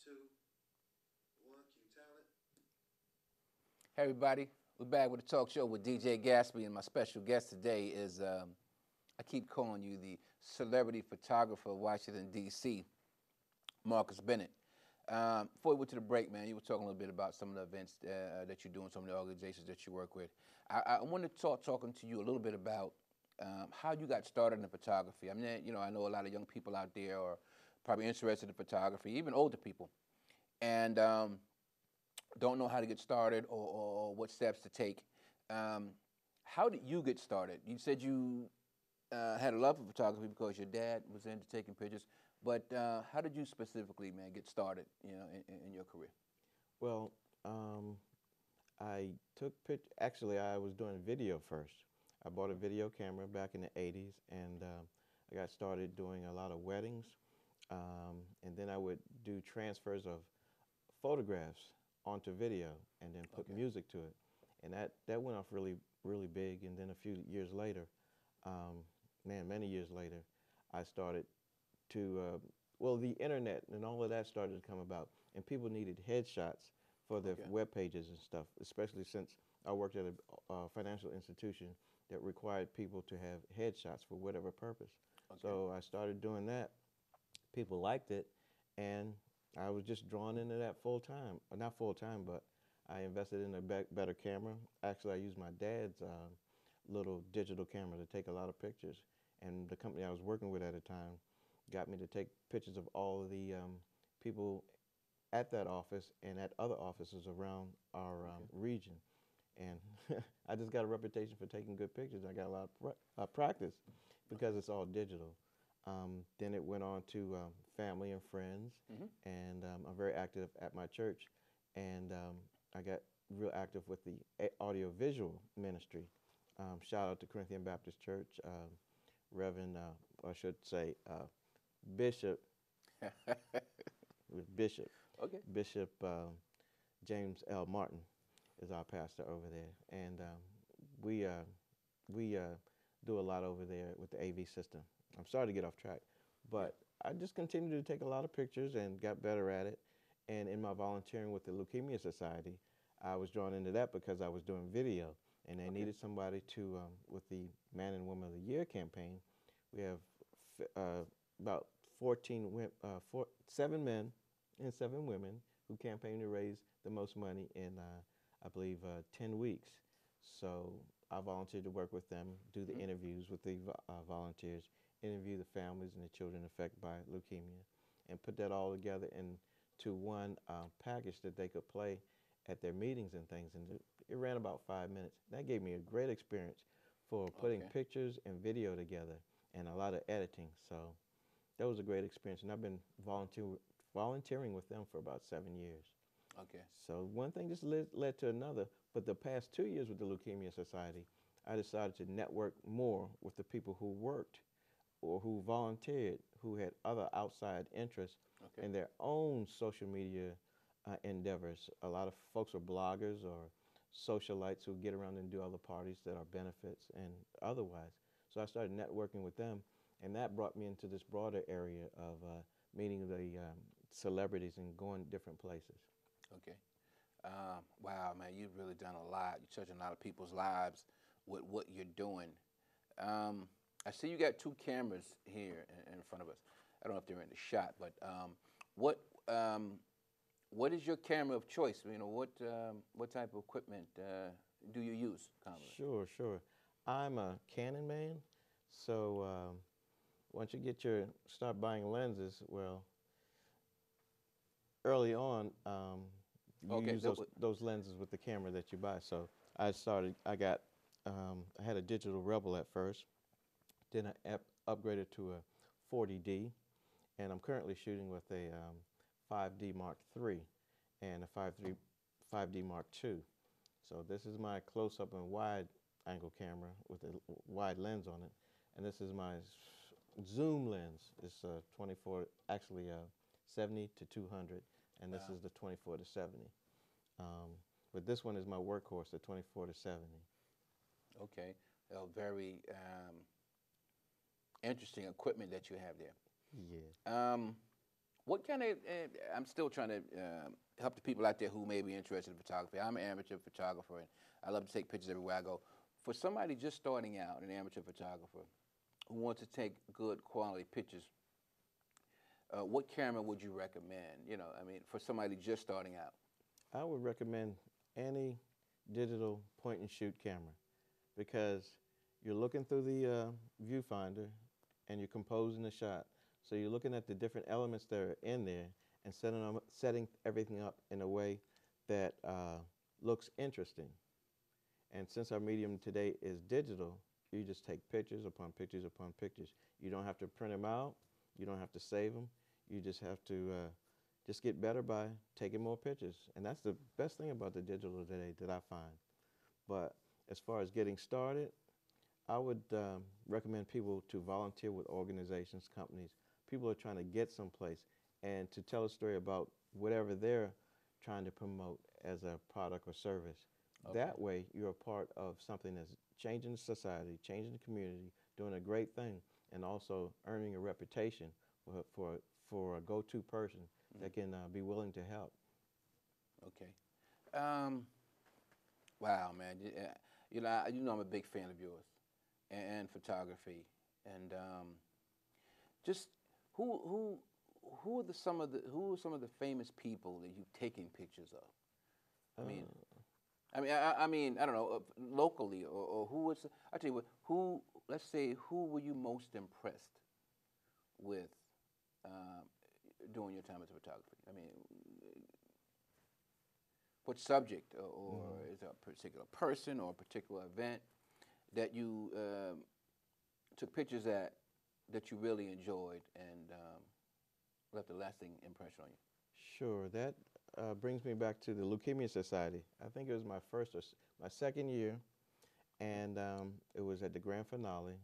two, one, cue talent. Hey everybody, we're back with a talk show with DJ Gatsby, and my special guest today is, I keep calling you the celebrity photographer of Washington, D.C., Marcus Bennett. Before we went to the break, man, you were talking a little bit about some of the events that you're doing, some of the organizations that you work with. I wanted to talking to you a little bit about how you got started in photography. I mean, I know a lot of young people out there are probably interested in photography, even older people, and don't know how to get started or what steps to take. Um, how did you get started? You said you had a love for photography because your dad was into taking pictures, but how did you specifically, man, get started, in your career? Well, I took actually, I was doing video first. I bought a video camera back in the 80s, and I got started doing a lot of weddings. And then I would do transfers of photographs onto video and then put Okay. music to it. And that went off really big. And then a few years later, many years later, I started to, well, the internet and all of that started to come about. And people needed headshots for their Okay. web pages and stuff, especially since I worked at a financial institution that required people to have headshots for whatever purpose. Okay. So I started doing that. People liked it, and I was just drawn into that full time. Not full time, but I invested in a better camera. Actually, I used my dad's little digital camera to take a lot of pictures. And the company I was working with at the time got me to take pictures of all of the people at that office and at other offices around our Okay. region. And I just got a reputation for taking good pictures. I got a lot of practice because it's all digital. Then it went on to family and friends, Hmm. and I'm very active at my church, and I got real active with the audiovisual ministry. Shout out to Corinthian Baptist Church, Reverend, I should say, Bishop, with Bishop, Okay. Bishop James L. Martin is our pastor over there, and we do a lot over there with the AV system. I'm sorry to get off track, but I just continued to take a lot of pictures and got better at it. And in my volunteering with the Leukemia Society, I was drawn into that because I was doing video, and they Okay. needed somebody to, with the Man and Woman of the Year campaign. We have about 7 men and 7 women who campaigned to raise the most money in, I believe, 10 weeks. So I volunteered to work with them, do the Mhm. interviews with the volunteers, interview the families and the children affected by leukemia, and put that all together into one package that they could play at their meetings and things. And it ran about 5 minutes. That gave me a great experience for putting Okay. pictures and video together and a lot of editing. So that was a great experience. And I've been volunteering with them for about 7 years. Okay. So one thing just led to another. But the past 2 years with the Leukemia Society, I decided to network more with the people who worked or who volunteered, who had other outside interests Okay. in their own social media endeavors. A lot of folks are bloggers or socialites who get around and do other parties that are benefits and otherwise. So I started networking with them, and that brought me into this broader area of meeting the celebrities and going different places. Okay. Wow, man, you've really done a lot. You're touching a lot of people's lives with what you're doing. Um, I see you got 2 cameras here in front of us. I don't know if they're in the shot, but what um, what is your camera of choice? What type of equipment do you use commonly? Sure. I'm a Canon man, so once you start buying lenses, well, early on, you Okay. use those lenses with the camera that you buy. So I had a digital Rebel at first, then I upgraded to a 40D, and I'm currently shooting with a 5D Mark III and a 5D Mark II. So this is my close-up and wide angle camera with a wide lens on it, and this is my zoom lens. It's 70 to 200, and this Wow. is the 24 to 70. But this one is my workhorse, the 24 to 70. Okay. Very interesting equipment that you have there. Yeah. Um, What kind of? I'm still trying to help the people out there who may be interested in photography. I'm an amateur photographer, and I love to take pictures everywhere I go. For somebody just starting out, an amateur photographer who wants to take good quality pictures, what camera would you recommend? You know, I mean, for somebody just starting out. I would recommend any digital point and shoot camera because you're looking through the viewfinder and you're composing the shot. So you're looking at the different elements that are in there and setting everything up in a way that looks interesting. And since our medium today is digital, you just take pictures upon pictures upon pictures. You don't have to print them out. You don't have to save them. You just have to just get better by taking more pictures. And that's the best thing about the digital today that I find. But as far as getting started, I would recommend people to volunteer with organizations, companies. People are trying to get someplace and to tell a story about whatever they're trying to promote as a product or service. Okay. That way, you're a part of something that's changing society, changing the community, doing a great thing, and also earning a reputation for a go-to person that can be willing to help. Okay. Wow, man. You know, I'm a big fan of yours and photography, and just who are some of the famous people that you've taken pictures of? I mean, I don't know, locally, or who was? I tell you what, who? Let's say, who were you most impressed with during your time as a photographer? I mean, what subject, or is there a particular person or a particular event that you took pictures at that you really enjoyed and left a lasting impression on you? Sure, that brings me back to the Leukemia Society. I think it was my second year, and it was at the grand finale,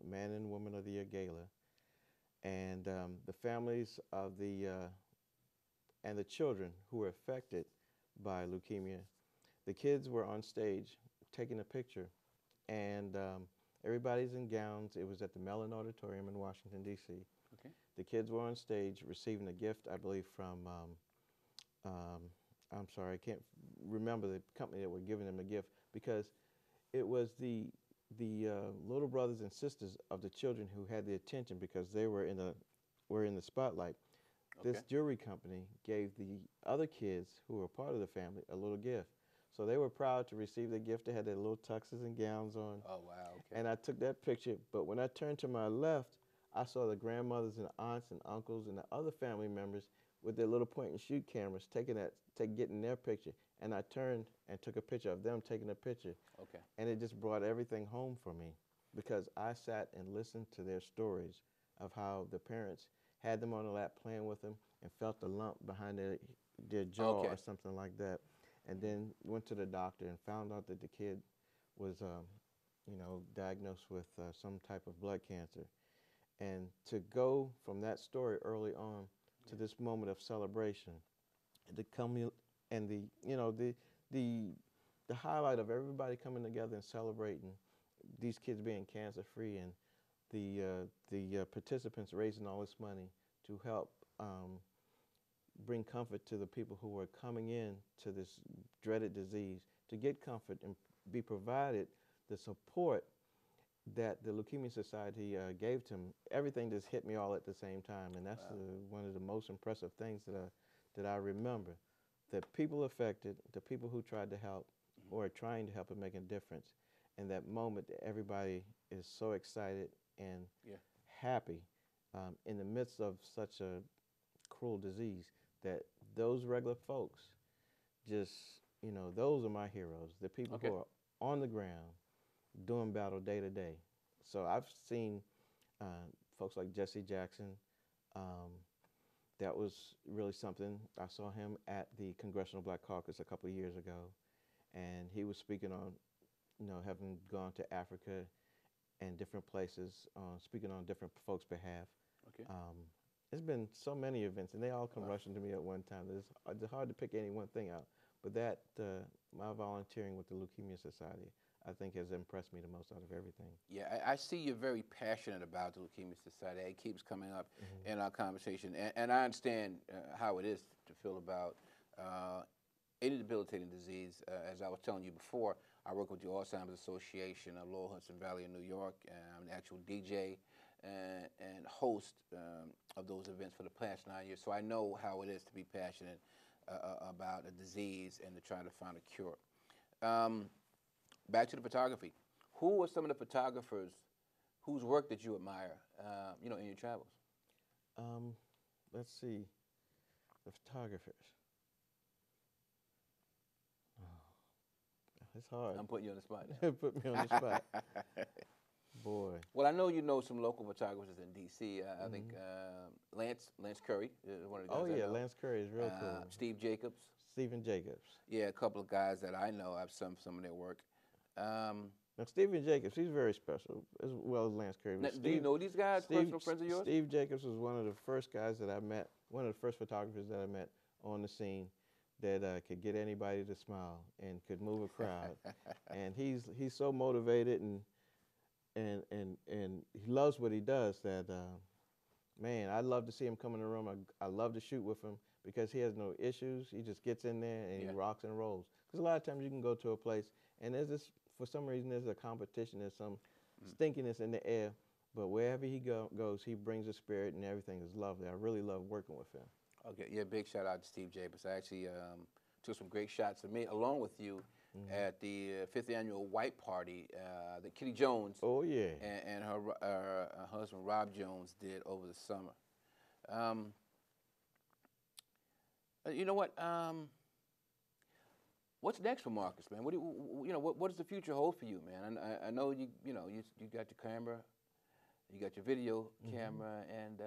Man and Woman of the Year Gala, and the families of and the children who were affected by leukemia. The kids were on stage taking a picture, and everybody's in gowns. It was at the Mellon Auditorium in Washington, D.C. Okay. The kids were on stage receiving a gift, I believe, from, I'm sorry, I can't remember the company that were giving them a gift, because it was the little brothers and sisters of the children who had the attention because they were in the spotlight. Okay. This jewelry company gave the other kids who were part of the family a little gift. So they were proud to receive the gift. They had their little tuxes and gowns on. Oh, wow. Okay. And I took that picture, but when I turned to my left, I saw the grandmothers and aunts and uncles and the other family members with their little point and shoot cameras getting their picture. And I turned and took a picture of them taking a picture. Okay. And it just brought everything home for me because I sat and listened to their stories of how the parents had them on the lap playing with them and felt the lump behind their jaw or something like that. And then went to the doctor and found out that the kid was, diagnosed with some type of blood cancer. And to go from that story early on to this moment of celebration, and the highlight of everybody coming together and celebrating these kids being cancer free, and the participants raising all this money to help bring comfort to the people who are coming in to this dreaded disease, to get comfort and be provided the support that the Leukemia Society gave to them. Everything just hit me all at the same time, and that's one of the most impressive things that I remember. The people affected, the people who tried to help, or are trying to help and make a difference, and that moment that everybody is so excited and happy in the midst of such a cruel disease, that those regular folks just, those are my heroes, the people who are on the ground doing battle day to day. So I've seen folks like Jesse Jackson. That was really something. I saw him at the Congressional Black Caucus a couple of years ago, and he was speaking on, having gone to Africa and different places, speaking on different folks' behalf. Okay. There's been so many events, and they all come rushing to me at one time. It's hard to pick any one thing out. But my volunteering with the Leukemia Society, I think has impressed me the most out of everything. Yeah, I see you're very passionate about the Leukemia Society. It keeps coming up in our conversation, and I understand how it is to feel about any debilitating disease. As I was telling you before, I work with the Alzheimer's Association of Lower Hudson Valley in New York. I'm an actual DJ and host of those events for the past 9 years, so I know how it is to be passionate about a disease and to try to find a cure. Back to the photography. Who are some of the photographers whose work that you admire, in your travels? Let's see, the photographers. Oh, it's hard. I'm putting you on the spot now. Put me on the spot. Boy. Well, I know you know some local photographers in D.C. I think Lance Curry is one of the guys. Oh I yeah, know. Lance Curry is real cool. Steve Jacobs. Stephen Jacobs. Yeah, a couple of guys that I know. I've some of their work. Now Stephen Jacobs, he's very special, as well as Lance Curry. Now, do you know these guys? Personal friends of yours? Steve Jacobs was one of the first guys that I met, one of the first photographers that I met on the scene that could get anybody to smile and could move a crowd. And he's so motivated and he loves what he does that, man, I love to see him come in the room. I love to shoot with him because he has no issues. He just gets in there and he rocks and rolls. Because a lot of times you can go to a place and there's this, for some reason, there's a competition, there's some stinkiness in the air, but wherever he goes, he brings a spirit and everything is lovely. I really love working with him. Okay, yeah, big shout out to Steve Jacobs. I actually took some great shots of me along with you at the 5th annual White Party that Kitty Jones and her husband Rob Jones did over the summer. You know what? What's next for Marcus, man? What does the future hold for you, man? I know you got your camera, you got your video camera, and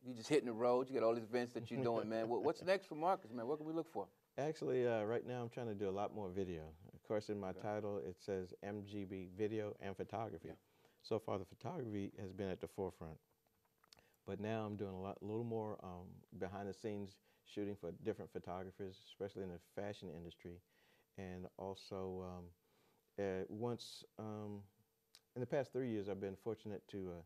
you just hitting the road. You got all these events that you're doing, man. What's next for Marcus, man? What can we look for? Actually, right now I'm trying to do a lot more video. Of course, in my title it says MGB, Video and Photography. Yeah. So far, the photography has been at the forefront, but now I'm doing a little more behind the scenes shooting for different photographers, especially in the fashion industry. And also, in the past 3 years, I've been fortunate to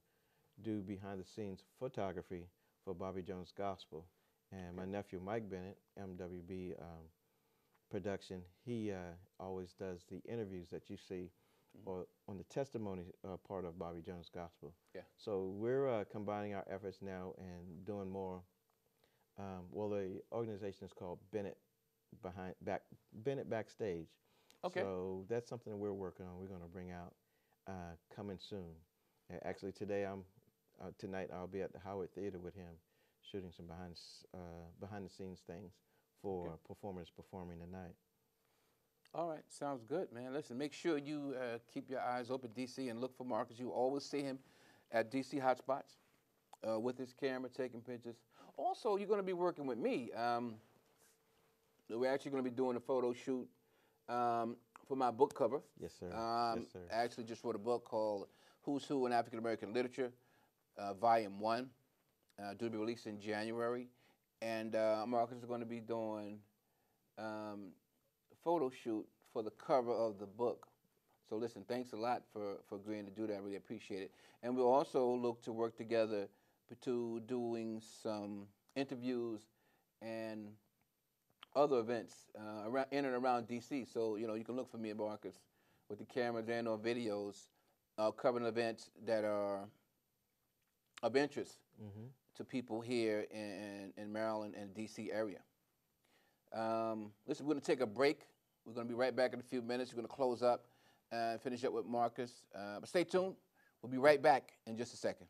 do behind-the-scenes photography for Bobby Jones Gospel. And my nephew, Mike Bennett, MWB production, he always does the interviews that you see or on the testimony part of Bobby Jones Gospel. Yeah. So we're combining our efforts now and doing more. Well, the organization is called Bennett Backstage. Okay. So that's something that we're working on. We're going to bring out coming soon. Actually, tonight I'll be at the Howard Theater with him, shooting some behind the scenes things for performers performing tonight. All right, sounds good, man. Listen, make sure you keep your eyes open, DC, and look for Marcus. You always see him at DC Hotspots with his camera taking pictures. Also, you're going to be working with me. We're actually going to be doing a photo shoot for my book cover. Yes, sir. Yes, sir. I actually just wrote a book called Who's Who in African American Literature, Volume 1, due to be released in January. And Marcus is going to be doing a photo shoot for the cover of the book. So listen, thanks a lot for agreeing to do that. I really appreciate it. And we'll also look to work together to doing some interviews and other events in and around D.C. So, you can look for me and Marcus with the cameras and or videos covering events that are of interest to people here in Maryland and D.C. area. Listen, we're going to take a break. We're going to be right back in a few minutes. We're going to close up and finish up with Marcus. But stay tuned. We'll be right back in just a second.